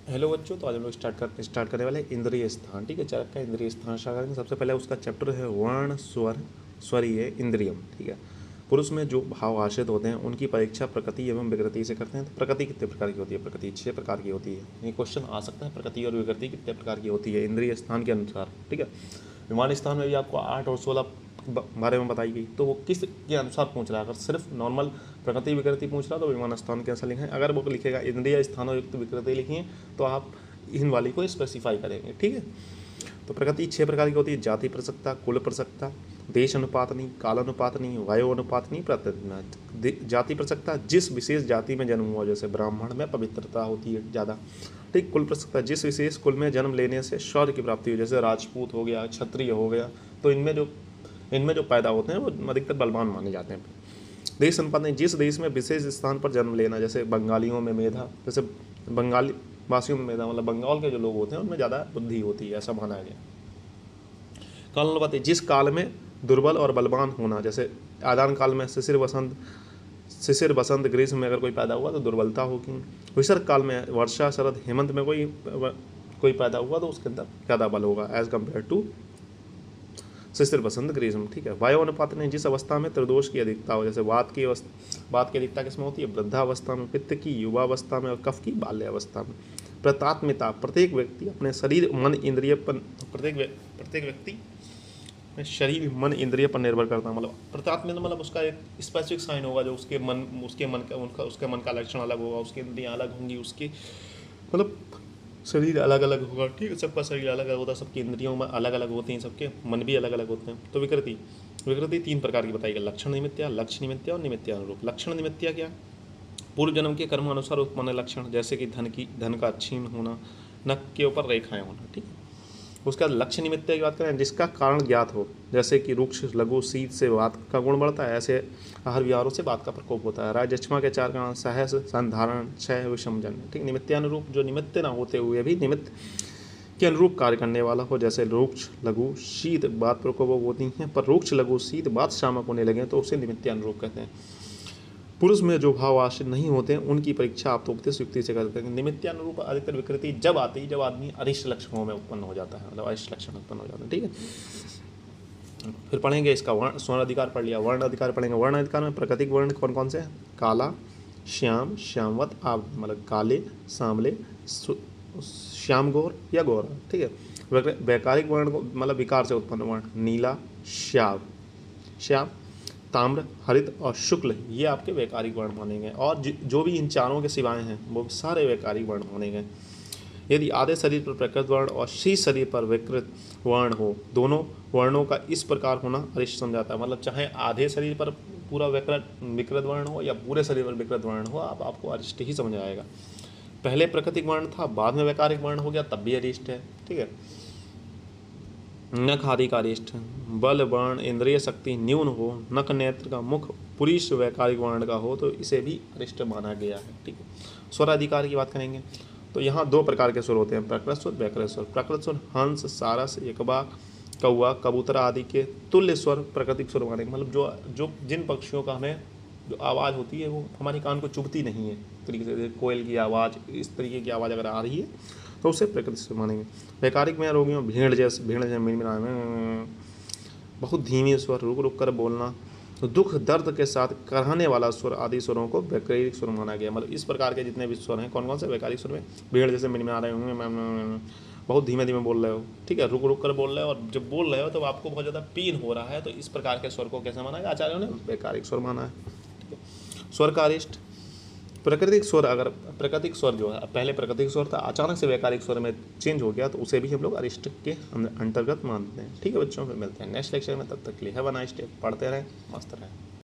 Hello बच्चों, तो आज हम लोग स्टार्ट करने वाले हैं इंद्रिय स्थान। ठीक है, चरक का इंद्रिय स्थान स्टार्ट करेंगे। सबसे पहले उसका चैप्टर है वर्ण स्वर स्वरीय इंद्रियम। ठीक है, पुरुष में जो भाव आश्रित होते हैं उनकी परीक्षा प्रकृति एवं विकृति से करते हैं। तो प्रकृति कितने प्रकार की होती है? प्रकृति 6 प्रकार की होती है। ये क्वेश्चन आ सकता है, प्रकृति और विकृति कितने प्रकार की होती है इंद्रिय स्थान के अनुसार। ठीक है, विमान स्थान में भी आपको 8 और 16 बारे में बताई गई। तो वो किस के अनुसार पूछ रहा है? अगर सिर्फ नॉर्मल प्रकृति विकृति पूछ रहा तो विमान स्थान कैसा लिखें। अगर वो लिखेगा इंद्रिय स्थानों युक्त विकृति लिखिए तो आप इन वाली को स्पेसिफाई करेंगे। ठीक है, तो प्रकृति 6 प्रकार की होती है। जाति प्रसक्ता, कुल प्रसक्ता, देश अनुपातनी, काल अनुपातनी, वायु अनुपातनी, प्रत्यय। जाति प्रसक्ता, जिस विशेष जाति में जन्म हुआ, जैसे ब्राह्मण में पवित्रता होती है ज़्यादा। ठीक, कुल प्रसक्ता, जिस विशेष कुल में जन्म लेने से शौर्य की प्राप्ति हो, जैसे राजपूत हो गया, क्षत्रिय हो गया। तो इनमें जो पैदा होते हैं वो अधिकतर बलवान माने जाते हैं। देश अनुपातनी, जिस देश में विशेष स्थान पर जन्म लेना, जैसे बंगालियों में मेधा, जैसे बंगाली वासियों में मेधा मतलब बंगाल के जो लोग होते हैं उनमें ज़्यादा बुद्धि होती है, ऐसा माना गया। काल अनुपात, जिस काल में दुर्बल और बलवान होना, जैसे आदान काल में शिशिर बसंत ग्रीष्म में अगर कोई पैदा हुआ तो दुर्बलता होगी। विसर्ग काल में वर्षा शरद हेमंत में कोई पैदा हुआ तो उसके अंदर ज़्यादा बल होगा एज कम्पेयर टू शिशिर बसंत ग्रीष्म। ठीक है, वायु अनुपात ने, जिस अवस्था में त्रिदोष की अधिकता हो, जैसे वात की अधिकता किसमें होती है? वृद्धावस्था में, पित्त की युवावस्था में और कफ की बाल्यावस्था में। प्रतात्मिता, प्रत्येक व्यक्ति अपने शरीर मन इंद्रिय पर प्रत्येक व्यक्ति शरीर मन इंद्रिय पर निर्भर करता है। मतलब प्रतात्मिता मतलब उसका एक स्पेसिफिक साइन होगा जो उसके मन का लक्षण अलग होगा, उसकी इंद्रियाँ अलग होंगी, उसकी मतलब शरीर अलग अलग होगा। ठीक है, सबका शरीर अलग अलग होता है, सबकी इंद्रियों में अलग अलग होती हैं, सबके मन भी अलग अलग होते हैं। तो विकृति 3 प्रकार की बताई गई, लक्षण निमित्या, लक्ष्य निमित्या और निमित्यानुरूप। लक्षण निमित्या क्या? पूर्व जन्म के कर्म अनुसार उत्पन्न लक्षण, जैसे कि धन का क्षीण होना, नख के ऊपर रेखाएं होना। ठीक है, उसका लक्ष्य निमित्त की बात करें, जिसका कारण ज्ञात हो, जैसे कि रुक्ष लघु शीत से वात का गुण बढ़ता है, ऐसे आहार विहारों से वात का प्रकोप होता है। राजचमा के 4 कारण, सहस, संधारण, क्षय, विषमजन। ठीक, निमित्तानुरूप, जो निमित्त ना होते हुए भी निमित्त के अनुरूप कार्य करने वाला हो, जैसे रुक्ष लघु शीत वात प्रकोप होती हैं, पर रुक्ष लघु शीत वात शामक होने लगे तो उसे निमित्तानुरूप कहते हैं। पुरुष में जो भाव आश्रित नहीं होते हैं उनकी परीक्षा आप तो उपदेश युक्ति से करते हैं। निमित्तानुरूप अधिकतर विकृति जब आती है जब आदमी अरिष्ट लक्षणों में उत्पन्न हो जाता है, मतलब अरिष्ट लक्षण उत्पन्न हो जाते हैं। ठीक है, फिर पढ़ेंगे इसका स्वर्ण अधिकार पढ़ लिया, वर्ण अधिकार पढ़ेंगे। वर्ण अधिकार में प्राकृतिक वर्ण कौन कौन से हैं? काला, श्याम, श्यामवत, मतलब काले, सांवले, श्याम गौर या गौर। ठीक है, वैकारिक वर्ण को मतलब विकार से उत्पन्न वर्ण, नीला, श्याम, ताम्र, हरित और शुक्ल, ये आपके वैकारिक वर्ण माने गए। और जो भी इन चारों के सिवाय हैं वो सारे वैकारिक वर्ण माने गए। यदि आधे शरीर पर प्रकृत वर्ण और शीर्ष शरीर पर विकृत वर्ण हो, दोनों वर्णों का इस प्रकार होना अरिष्ट समझाता है। मतलब चाहे आधे शरीर पर पूरा विकृत वर्ण हो या पूरे शरीर पर विकृत वर्ण हो, आपको अरिष्ट ही समझ आएगा। पहले प्राकृतिक वर्ण था, बाद में वैकारिक वर्ण हो गया, तब भी अरिष्ट है। ठीक है, नख आदि का अरिष्ट, बल वर्ण इंद्रिय शक्ति न्यून हो, नख नेत्र का मुख पुरुष वैकारिक वर्ण का हो तो इसे भी अरिष्ट माना गया है। ठीक है, स्वर अधिकार की बात करेंगे तो यहाँ 2 प्रकार के स्वर होते हैं, प्रकृत स्वर, व्याकृत स्वर। प्रकृत स्वर हंस, सारस, एकबा, कौआ, कबूतर आदि के तुल्य स्वर प्राकृतिक स्वर माने। मतलब जो जिन पक्षियों का हमें जो आवाज़ होती है वो हमारे कान को चुभती नहीं है, तरीके से कोयल की आवाज़, इस तरीके की आवाज़ अगर आ रही है तो उसे प्राकृतिक स्वर मानेंगे। वैकारिक में रोगियों भेड़ जैसे मिनमिना में बहुत धीमी स्वर, रुक रुक कर बोलना, तो दुख दर्द के साथ कराने वाला स्वर आदि स्वरों को वैकारिक स्वर माना गया। मतलब इस प्रकार के जितने भी स्वर हैं, कौन कौन से वैकारिक स्वर में? भेड़ जैसे मिनमिना रहे होंगे, बहुत धीमे धीमे बोल रहे हो। ठीक है, रुक रुक कर बोल रहे हो, और जब बोल रहे हो तो आपको बहुत ज़्यादा पीन हो रहा है, तो इस प्रकार के स्वर को कैसे माना गया? आचार्यों ने वैकारिक स्वर माना है। ठीक है, स्वर का अरिष्ट, प्राकृतिक स्वर जो है पहले प्राकृतिक स्वर था, अचानक से वैकारिक स्वर में चेंज हो गया तो उसे भी हम लोग अरिष्ट के अंतर्गत मानते हैं। ठीक है बच्चों, फिर मिलते हैं नेक्स्ट लेक्चर में, तब तक के लिए हैव अ नाइस डे। पढ़ते रहें, मस्त रहें।